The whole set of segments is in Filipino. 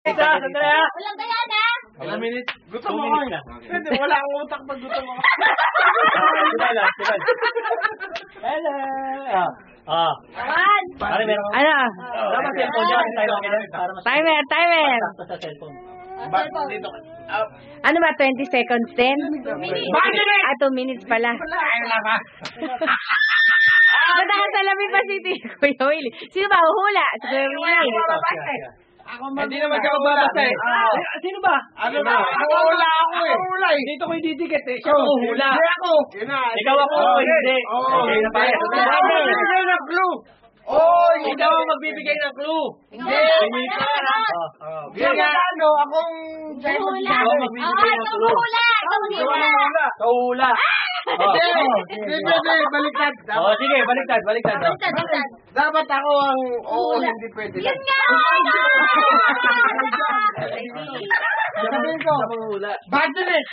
Sandali ha. Walang daya na. Ilang minutes? Gutom ako minutes eh. na. Pwede, wala akong utak pag gutom ako. Sibal lang, sibal. Hello. Awan. Pare, meron ko. Ano? Dapat cellphone dyan. Tayo lang ganun. Para mas Timer. sakto sa cellphone. Dito. Ano ba, 20 seconds din? 2 minutes. Bakit eh? 2 minutes pala. Ay, wala ba? Nakasalamin pa si Kuya Willie. Sino ba huhula? Si Kuya Willie. Hindi naman siya magbabasa eh. Sino ba? Ano ba? Wala ako eh. Wala eh. Dito ko ididikit eh. Siya ang hula. Hindi ako. Ikaw ako. Hindi. Okay na pare. Magbibigay ng clue. Oh, Ikaw ang magbibigay ng clue. Hindi. Hindi nga ano, akong Hula. Ikaw ang magbibigay ng clue. Hula. Hula. Kahula. Hindi, baliktad. Oh, sige, baliktad. Baliktad. Dapat ako ang hindi pwede. Yun nga. Sabihin ko, Hula. Bachelet!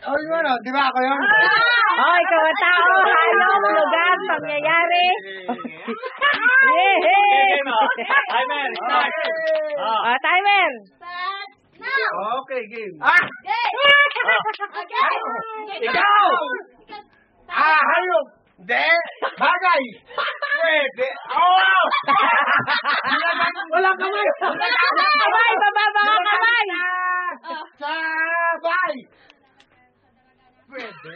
O yun ano, di ba ako yun? Oh, ikaw ang tao, hayop, lugar, pangyayari. Yehey! Timer, start. Timer. Start now. Okay, game. Okay. Okay. Ikaw! Hayop! Hindi! Bagay! Pwede! Oh! Walang kamay! Kamay, baba mga kamay. Sabay! Pwede!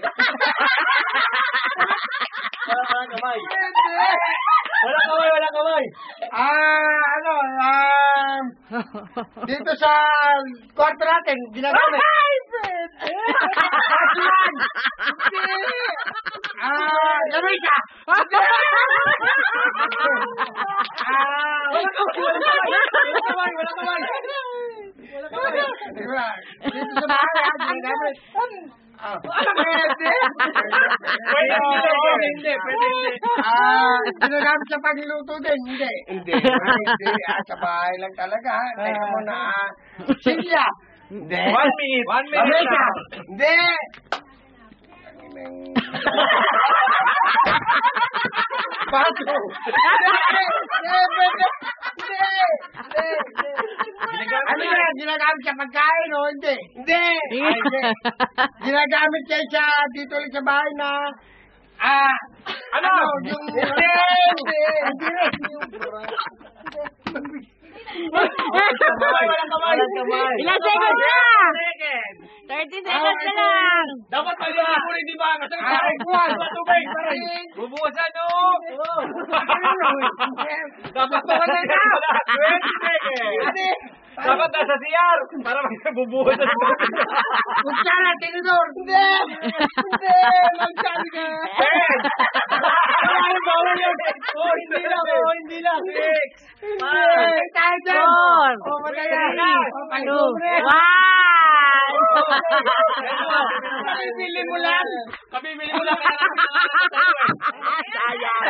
Wala kamay. Pwede! Wala kamay. Dito sa kwarto natin, ginagamit. Pwede! Lamesa! Wala kamay. Dito sa bahay, ginagamit. Pwede! Hindi. Ginagamit sa pagluluto din, hindi. Hindi. Sa bahay lang talaga. Teka mo na. Silya! Hindi. 1 minute. 1 minute. Lamesa! Hindi! Baso! Ano yan? Ginagamit sa pagkain o hindi? Hindi! Ginagamit kayo sa dito lang sa bahay na yung Walang kamay. Ilang seconds na? 30 seconds na lang. Dapat pag-ipunin, di ba? Kasi tubig. Bubuwasan, no? Dapat pa wala na. 20 seconds. Dapat nasa CR para magbubuwasan. Kutsara, tinidor! Hindi! Magtsari ka! 10. Bawal yun. Hindi lang. 6. 5. Tayo dyan! 4, O, madaya! 3, 2, 1. Kabibili mo lang. Sayang.